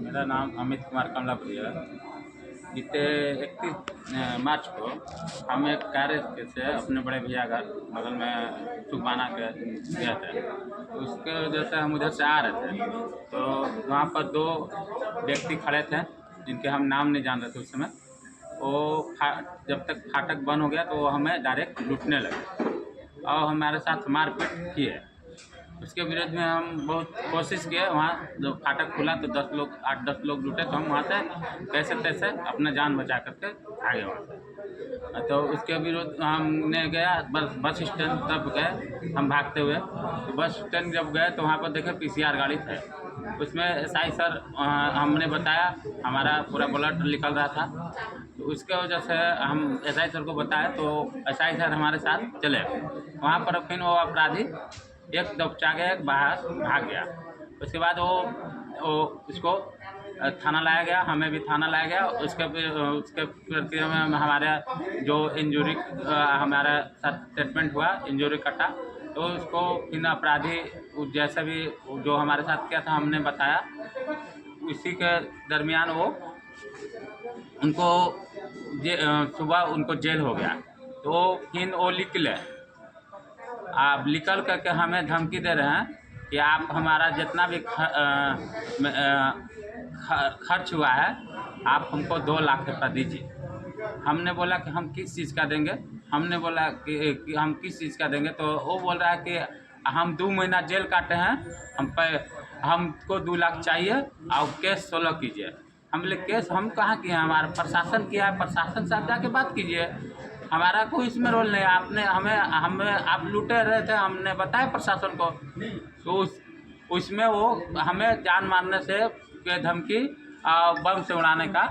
मेरा नाम अमित कुमार कमलापुरी है। बीते 31 मार्च को हम एक कार्य से अपने बड़े भैया घर बगल में सुखबाना के गए थे। तो उसके वजह से हम उधर से आ रहे थे, तो वहाँ पर 2 व्यक्ति खड़े थे जिनके हम नाम नहीं जान रहे थे उस समय। वो जब तक फाटक बंद हो गया तो वो हमें डायरेक्ट लूटने लगे और हमारे साथ मारपीट किए। उसके विरोध में हम बहुत कोशिश किए। वहाँ जब फाटक खुला तो 8-10 लोग जुटे, तो हम वहाँ से कैसे तैसे अपना जान बचा करके भागे वहाँ से। तो उसके विरोध हमने गया बस स्टैंड तब गए हम भागते हुए। तो बस स्टैंड जब गए तो वहाँ पर देखे PCR गाड़ी थे, उसमें SI सर हमने बताया, हमारा पूरा ब्लड निकल रहा था। तो उसके वजह से हम SI सर को बताया, तो SI सर हमारे साथ चले। वहाँ पर फिर वो अपराधी एक दबचा गया, एक बाहर भाग गया। उसके बाद वो उसको थाना लाया गया, हमें भी थाना लाया गया। उसके प्रक्रिया में हमारे जो इंजरी हमारा साथ ट्रीटमेंट हुआ, इंजरी कटा, तो उसको फिर अपराधी जैसा भी जो हमारे साथ किया था हमने बताया। उसी के दरमियान वो उनको सुबह उनको जेल हो गया। तो फिर वो निकले, आप निकल करके हमें धमकी दे रहे हैं कि आप हमारा जितना भी खर्च हुआ है आप हमको 2 लाख रुपये दीजिए। हमने बोला कि हम किस चीज़ का देंगे, हमने बोला कि हम किस चीज़ का देंगे। तो वो बोल रहा है कि हम 2 महीना जेल काटे हैं, हमको 2 लाख चाहिए और केस 16 कीजिए। हम बोले केस हम कहाँ किए हैं, हमारा प्रशासन किया है, प्रशासन से आप जाके बात कीजिए, हमारा कोई इसमें रोल नहीं है। आपने हमें आप लूटे रहे थे, हमने बताया प्रशासन को। तो उसमें वो हमें जान मारने से के धमकी बम से उड़ाने का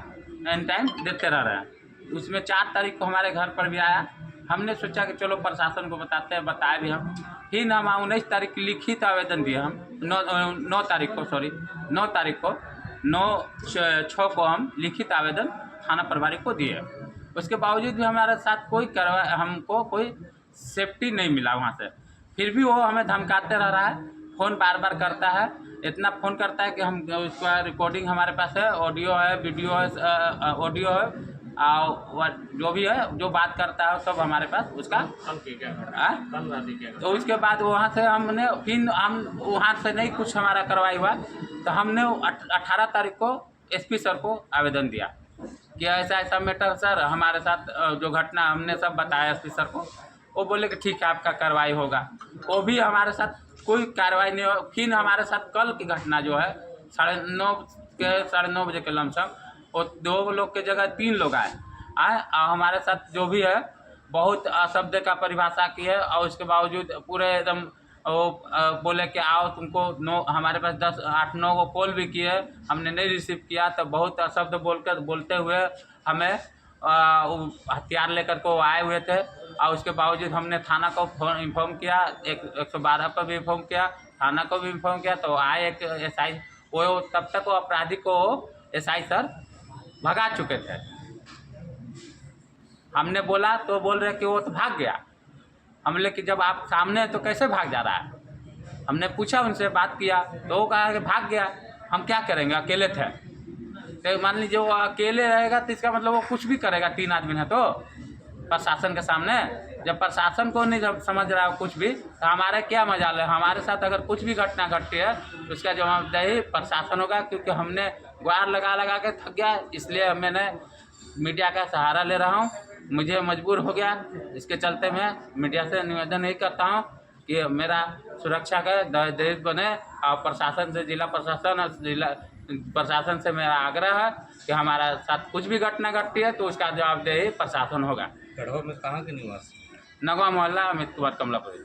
एन टाइम देते रह रहे हैं। उसमें 4 तारीख को हमारे घर पर भी आया। हमने सोचा कि चलो प्रशासन को बताते हैं, बताए भी हम। फिर हम 19 तारीख की लिखित आवेदन दिए हम, 9 तारीख को 9/6 को हम लिखित आवेदन थाना प्रभारी को दिए। उसके बावजूद भी हमारे साथ हमको कोई सेफ्टी नहीं मिला वहाँ से। फिर भी वो हमें धमकाते रह रहा है, फ़ोन बार बार करता है। इतना फ़ोन करता है कि हम उसका रिकॉर्डिंग हमारे पास है, ऑडियो है, वीडियो है, ऑडियो है, और जो भी है, जो बात करता है सब हमारे पास उसका। तो उसके बाद वहाँ से हमने फिर हम वहाँ से नहीं कुछ हमारा कार्रवाई हुआ, तो हमने 18 तारीख को SP सर को आवेदन दिया कि ऐसा मैटर सर हमारे साथ जो घटना हमने सब बताया SP सर को। वो बोले कि ठीक है आपका कार्रवाई होगा। वो भी हमारे साथ कोई कार्रवाई नहीं हो। फिर हमारे साथ कल की घटना जो है 9:30 बजे के लमसम, वो 2 लोग के जगह 3 लोग आए और हमारे साथ जो भी है बहुत अशब्द का परिभाषा की है। और उसके बावजूद पूरे एकदम वो बोले कि आओ तुमको हमारे पास 8-9 को कॉल भी किए, हमने नहीं रिसीव किया। तो बहुत अशब्द बोलते हुए हमें हथियार लेकर को आए हुए थे। और उसके बावजूद हमने थाना को इन्फॉर्म किया, 112 पर भी इन्फॉर्म किया, थाना को भी इन्फॉर्म किया। तो आए एक SI, वो तब तक वो अपराधी को SI सर भगा चुके थे। हमने बोला तो बोल रहे कि वो तो भाग गया। हम बोले कि जब आप सामने हैं तो कैसे भाग जा रहा है। हमने पूछा, उनसे बात किया, तो वो कहा कि भाग गया। हम क्या करेंगे, अकेले थे। तो मान लीजिए वो अकेले रहेगा तो इसका मतलब वो कुछ भी करेगा, 3 आदमी है तो प्रशासन के सामने। जब प्रशासन को नहीं जब समझ रहा है कुछ भी, तो हमारे क्या मजाल है। हमारे साथ अगर कुछ भी घटना घटती है तो उसका जवाबदेही प्रशासन होगा, क्योंकि हमने गुहार लगा के थक गया। इसलिए मैंने मीडिया का सहारा ले रहा हूँ, मुझे मजबूर हो गया। इसके चलते मैं मीडिया से निवेदन यही करता हूँ कि मेरा सुरक्षा का दायित्व बने। और प्रशासन से, जिला प्रशासन और जिला प्रशासन से मेरा आग्रह है कि हमारा साथ कुछ भी घटना घटती है तो उसका जवाबदेही प्रशासन होगा। गढ़वा में कहाँ के निवासी? नगवा मोहल्ला, अमित कुमार कमलापुरी।